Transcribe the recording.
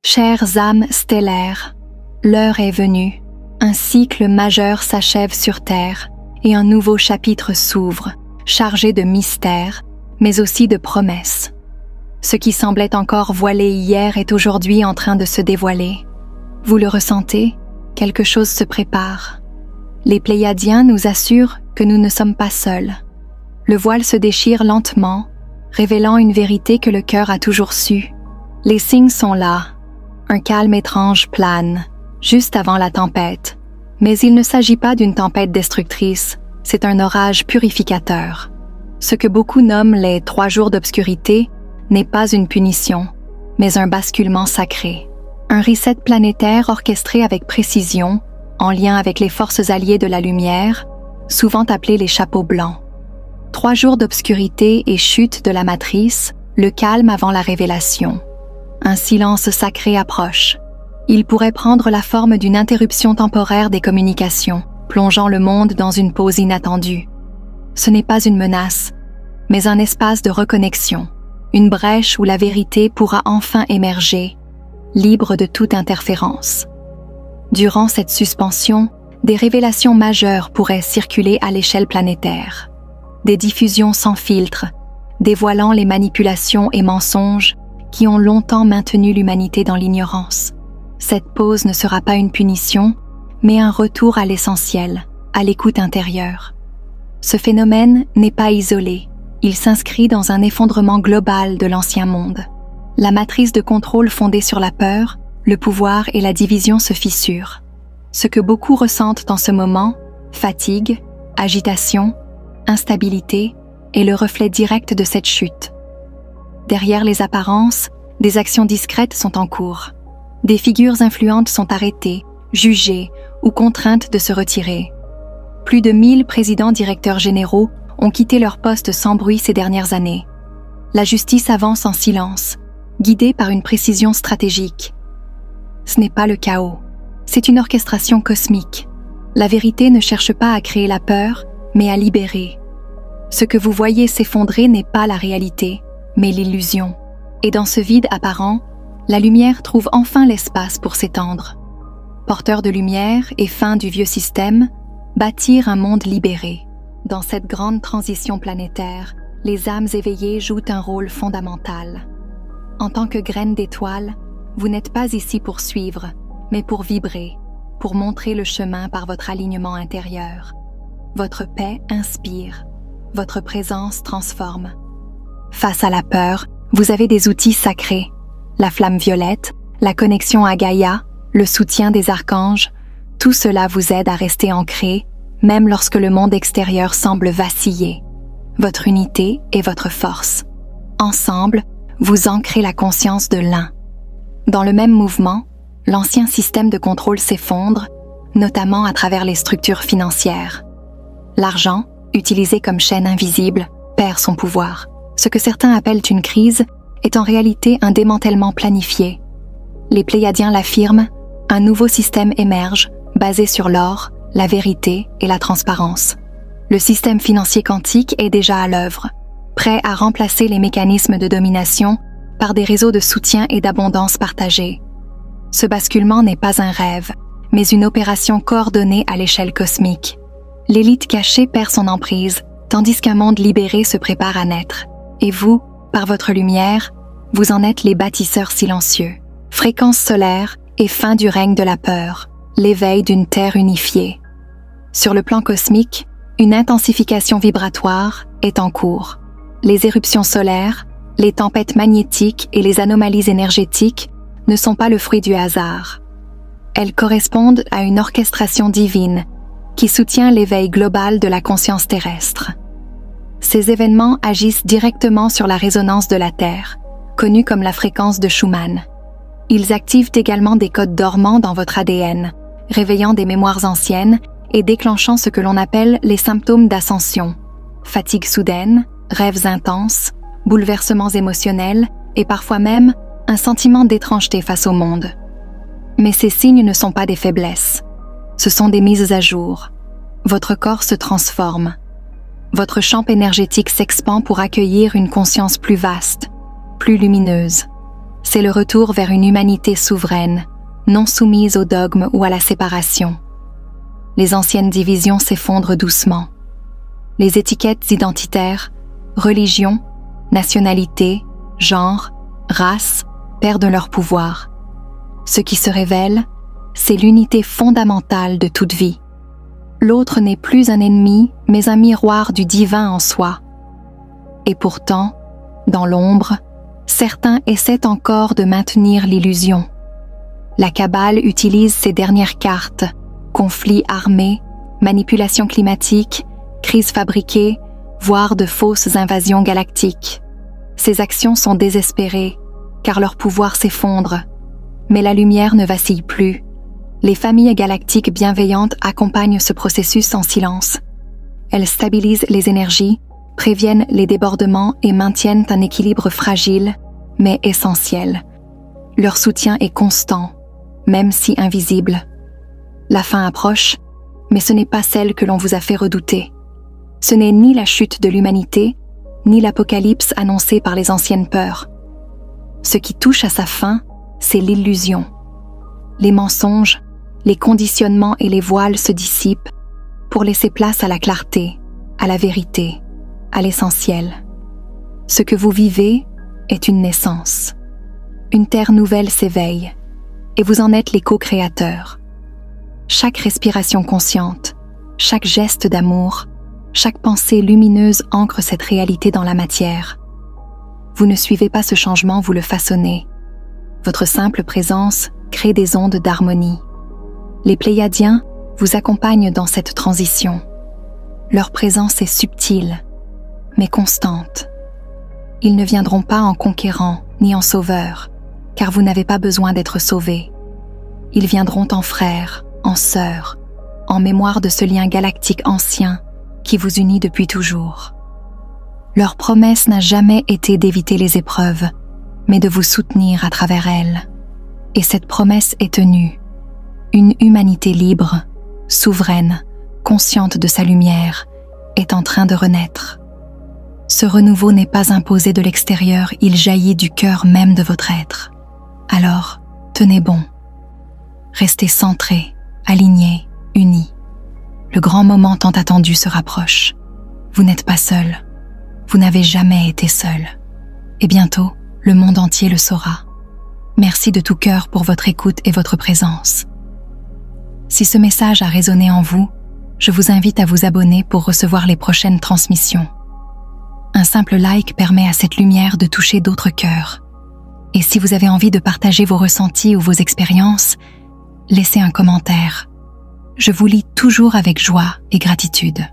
Chères âmes stellaires, l'heure est venue. Un cycle majeur s'achève sur Terre et un nouveau chapitre s'ouvre, chargé de mystères, mais aussi de promesses. Ce qui semblait encore voilé hier est aujourd'hui en train de se dévoiler. Vous le ressentez? Quelque chose se prépare. Les Pléiadiens nous assurent que nous ne sommes pas seuls. Le voile se déchire lentement, révélant une vérité que le cœur a toujours su. Les signes sont là. Un calme étrange plane, juste avant la tempête. Mais il ne s'agit pas d'une tempête destructrice, c'est un orage purificateur. Ce que beaucoup nomment les 3 jours d'obscurité n'est pas une punition, mais un basculement sacré. Un reset planétaire orchestré avec précision, en lien avec les forces alliées de la lumière, souvent appelées les chapeaux blancs. 3 jours d'obscurité et chute de la matrice, le calme avant la révélation. Un silence sacré approche. Il pourrait prendre la forme d'une interruption temporaire des communications, plongeant le monde dans une pause inattendue. Ce n'est pas une menace, mais un espace de reconnexion, une brèche où la vérité pourra enfin émerger, libre de toute interférence. Durant cette suspension, des révélations majeures pourraient circuler à l'échelle planétaire. Des diffusions sans filtre, dévoilant les manipulations et mensonges qui ont longtemps maintenu l'humanité dans l'ignorance. Cette pause ne sera pas une punition, mais un retour à l'essentiel, à l'écoute intérieure. Ce phénomène n'est pas isolé, il s'inscrit dans un effondrement global de l'ancien monde. La matrice de contrôle fondée sur la peur, le pouvoir et la division se fissure. Ce que beaucoup ressentent en ce moment, fatigue, agitation, instabilité, est le reflet direct de cette chute. Derrière les apparences, des actions discrètes sont en cours. Des figures influentes sont arrêtées, jugées ou contraintes de se retirer. Plus de 1000 présidents directeurs généraux ont quitté leur poste sans bruit ces dernières années. La justice avance en silence, guidée par une précision stratégique. Ce n'est pas le chaos, c'est une orchestration cosmique. La vérité ne cherche pas à créer la peur, mais à libérer. Ce que vous voyez s'effondrer n'est pas la réalité, mais l'illusion. Et dans ce vide apparent, la lumière trouve enfin l'espace pour s'étendre. Porteurs de lumière et fins du vieux système, bâtir un monde libéré. Dans cette grande transition planétaire, les âmes éveillées jouent un rôle fondamental. En tant que graines d'étoiles, vous n'êtes pas ici pour suivre, mais pour vibrer, pour montrer le chemin par votre alignement intérieur. Votre paix inspire, votre présence transforme. Face à la peur, vous avez des outils sacrés. La flamme violette, la connexion à Gaïa, le soutien des archanges, tout cela vous aide à rester ancré, même lorsque le monde extérieur semble vaciller. Votre unité est votre force. Ensemble, vous ancrez la conscience de l'un. Dans le même mouvement, l'ancien système de contrôle s'effondre, notamment à travers les structures financières. L'argent, utilisé comme chaîne invisible, perd son pouvoir. Ce que certains appellent une crise est en réalité un démantèlement planifié. Les Pléiadiens l'affirment, un nouveau système émerge, basé sur l'or, la vérité et la transparence. Le système financier quantique est déjà à l'œuvre, prêt à remplacer les mécanismes de domination par des réseaux de soutien et d'abondance partagés. Ce basculement n'est pas un rêve, mais une opération coordonnée à l'échelle cosmique. L'élite cachée perd son emprise, tandis qu'un monde libéré se prépare à naître. Et vous, par votre lumière, vous en êtes les bâtisseurs silencieux. Fréquence solaire et fin du règne de la peur, l'éveil d'une terre unifiée. Sur le plan cosmique, une intensification vibratoire est en cours. Les éruptions solaires, les tempêtes magnétiques et les anomalies énergétiques ne sont pas le fruit du hasard. Elles correspondent à une orchestration divine qui soutient l'éveil global de la conscience terrestre. Ces événements agissent directement sur la résonance de la Terre, connue comme la fréquence de Schumann. Ils activent également des codes dormants dans votre ADN, réveillant des mémoires anciennes et déclenchant ce que l'on appelle les symptômes d'ascension. Fatigue soudaine, rêves intenses, bouleversements émotionnels et parfois même un sentiment d'étrangeté face au monde. Mais ces signes ne sont pas des faiblesses. Ce sont des mises à jour. Votre corps se transforme. Votre champ énergétique s'expand pour accueillir une conscience plus vaste, plus lumineuse. C'est le retour vers une humanité souveraine, non soumise au dogme ou à la séparation. Les anciennes divisions s'effondrent doucement. Les étiquettes identitaires, religion, nationalité, genre, race, perdent leur pouvoir. Ce qui se révèle, c'est l'unité fondamentale de toute vie. L'autre n'est plus un ennemi, mais un miroir du divin en soi. Et pourtant, dans l'ombre, certains essaient encore de maintenir l'illusion. La Kabbale utilise ses dernières cartes, conflits armés, manipulation climatique, crises fabriquées, voire de fausses invasions galactiques. Ces actions sont désespérées, car leur pouvoir s'effondre. Mais la lumière ne vacille plus. Les familles galactiques bienveillantes accompagnent ce processus en silence. Elles stabilisent les énergies, préviennent les débordements et maintiennent un équilibre fragile, mais essentiel. Leur soutien est constant, même si invisible. La fin approche, mais ce n'est pas celle que l'on vous a fait redouter. Ce n'est ni la chute de l'humanité, ni l'apocalypse annoncée par les anciennes peurs. Ce qui touche à sa fin, c'est l'illusion. Les mensonges, les conditionnements et les voiles se dissipent pour laisser place à la clarté, à la vérité, à l'essentiel. Ce que vous vivez est une naissance. Une terre nouvelle s'éveille, et vous en êtes les co-créateurs. Chaque respiration consciente, chaque geste d'amour, chaque pensée lumineuse ancre cette réalité dans la matière. Vous ne suivez pas ce changement, vous le façonnez. Votre simple présence crée des ondes d'harmonie. Les Pléiadiens vous accompagnent dans cette transition. Leur présence est subtile, mais constante. Ils ne viendront pas en conquérant ni en sauveurs, car vous n'avez pas besoin d'être sauvés. Ils viendront en frères, en sœurs, en mémoire de ce lien galactique ancien qui vous unit depuis toujours. Leur promesse n'a jamais été d'éviter les épreuves, mais de vous soutenir à travers elles. Et cette promesse est tenue. Une humanité libre, souveraine, consciente de sa lumière, est en train de renaître. Ce renouveau n'est pas imposé de l'extérieur, il jaillit du cœur même de votre être. Alors, tenez bon. Restez centrés, alignés, unis. Le grand moment tant attendu se rapproche. Vous n'êtes pas seul. Vous n'avez jamais été seul. Et bientôt, le monde entier le saura. Merci de tout cœur pour votre écoute et votre présence. Si ce message a résonné en vous, je vous invite à vous abonner pour recevoir les prochaines transmissions. Un simple like permet à cette lumière de toucher d'autres cœurs. Et si vous avez envie de partager vos ressentis ou vos expériences, laissez un commentaire. Je vous lis toujours avec joie et gratitude.